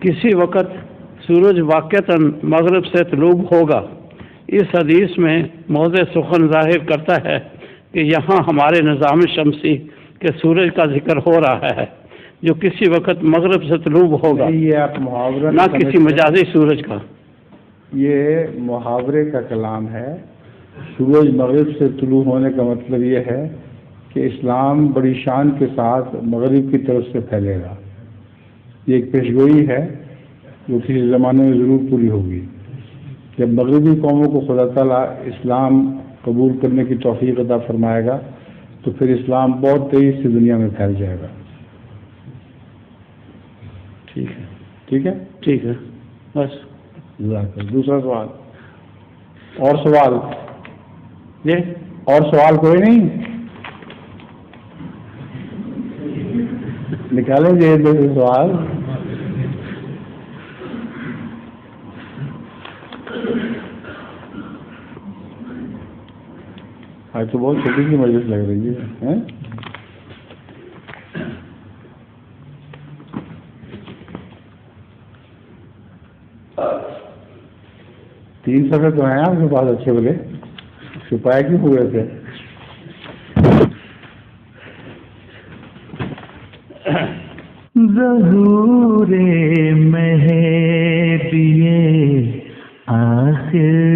کسی وقت سورج واقعتاً مغرب سے طلوع ہوگا۔ اس حدیث میں موضع سخن ظاہر کرتا ہے کہ یہاں ہمارے نظام شمسی کے سورج کا ذکر ہو رہا ہے جو کسی وقت مغرب سے طلوع ہوگا، یہ آپ محاورہ نہ کسی مجازی سورج کا۔ یہ محاورے کا کلام ہے۔ سورج مغرب سے طلوع ہونے کا مطلب یہ ہے کہ اسلام بڑی شان کے ساتھ مغرب کی طرف سے پھیلے گا۔ یہ ایک پیشگوئی ہے جو کسی زمانے میں ضرور پوری ہوگی۔ جب مغربی قوموں کو خدا تعالیٰ اسلام قبول کرنے کی توفیق عطا فرمائے گا تو پھر اسلام بہت تیزی سے دنیا میں پھیل جائے گا۔ ٹھیک ہے، ٹھیک ہے، ٹھیک ہے، بس۔ دوسرا سوال، اور سوال؟ یہ اور سوال کوئی نہیں؟ نکالیں گے دو سوال۔ آج تو بہت چھوٹی سی مجلس لگ رہی ہے۔ 3 صفحے تو ہیں آپ کے پاس اچھے بولے، چھپائے کیوں ہوئے تھے؟ ظہور مہدی آخر